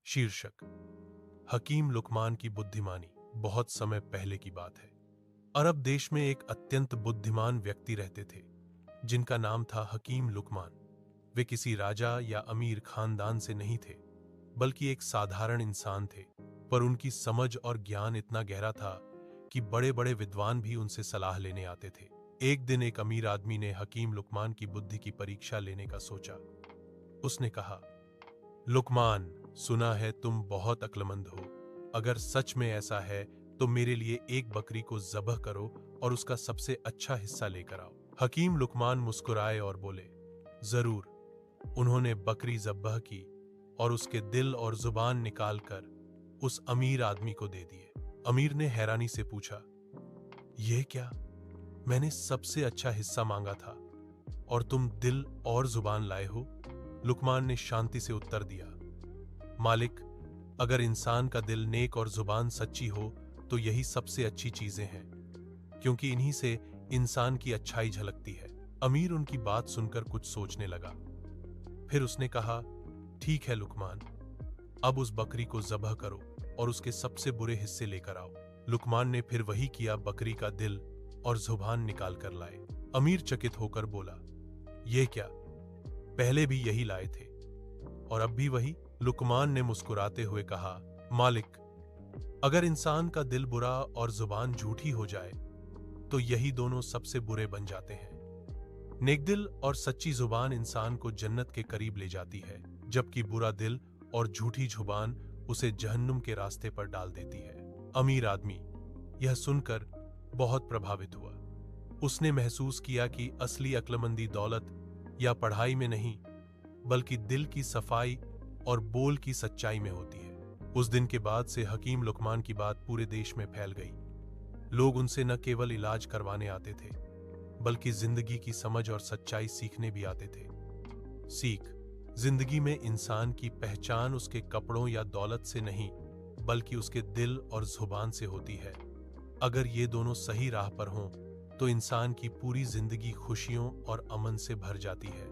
शीर्षक: हकीम लुकमान की बुद्धिमानी। बहुत समय पहले की बात है। अरब देश में एक अत्यंत बुद्धिमान व्यक्ति रहते थे जिनका नाम था हकीम लुकमान। वे किसी राजा या अमीर खानदान से नहीं थे, बल्कि एक साधारण इंसान थे, पर उनकी समझ और ज्ञान इतना गहरा था कि बड़े बड़े विद्वान भी उनसे सलाह लेने आते थे। एक दिन एक अमीर आदमी ने हकीम लुकमान की बुद्धि की परीक्षा लेने का सोचा। उसने कहा, लुकमान, सुना है तुम बहुत अक्लमंद हो। अगर सच में ऐसा है तो मेरे लिए एक बकरी को ज़बह करो और उसका सबसे अच्छा हिस्सा लेकर आओ। हकीम लुकमान मुस्कुराए और बोले, जरूर। उन्होंने बकरी ज़बह की और उसके दिल और जुबान निकालकर उस अमीर आदमी को दे दिए। अमीर ने हैरानी से पूछा, यह क्या? मैंने सबसे अच्छा हिस्सा मांगा था और तुम दिल और जुबान लाए हो? लुकमान ने शांति से उत्तर दिया, मालिक, अगर इंसान का दिल नेक और जुबान सच्ची हो तो यही सबसे अच्छी चीजें हैं, क्योंकि इन्हीं से इंसान की अच्छाई झलकती है। अमीर उनकी बात सुनकर कुछ सोचने लगा। फिर उसने कहा, ठीक है लुकमान, अब उस बकरी को ज़बह करो और उसके सबसे बुरे हिस्से लेकर आओ। लुकमान ने फिर वही किया, बकरी का दिल और जुबान निकाल कर लाए। अमीर चकित होकर बोला, यह क्या? पहले भी यही लाए थे और अब भी वही? लुकमान ने मुस्कुराते हुए कहा, मालिक, अगर इंसान का दिल बुरा और जुबान झूठी हो जाए तो यही दोनों सबसे बुरे बन जाते हैं। नेक दिल और सच्ची जुबान इंसान को जन्नत के करीब ले जाती है, जबकि बुरा दिल और झूठी जुबान उसे जहन्नुम के रास्ते पर डाल देती है। अमीर आदमी यह सुनकर बहुत प्रभावित हुआ। उसने महसूस किया कि असली अक्लमंदी दौलत या पढ़ाई में नहीं, बल्कि दिल की सफाई और बोल की सच्चाई में होती है। उस दिन के बाद से हकीम लुकमान की बात पूरे देश में फैल गई। लोग उनसे न केवल इलाज करवाने आते थे, बल्कि जिंदगी की समझ और सच्चाई सीखने भी आते थे। सीख: जिंदगी में इंसान की पहचान उसके कपड़ों या दौलत से नहीं, बल्कि उसके दिल और जुबान से होती है। अगर ये दोनों सही राह पर हों तो इंसान की पूरी जिंदगी खुशियों और अमन से भर जाती है।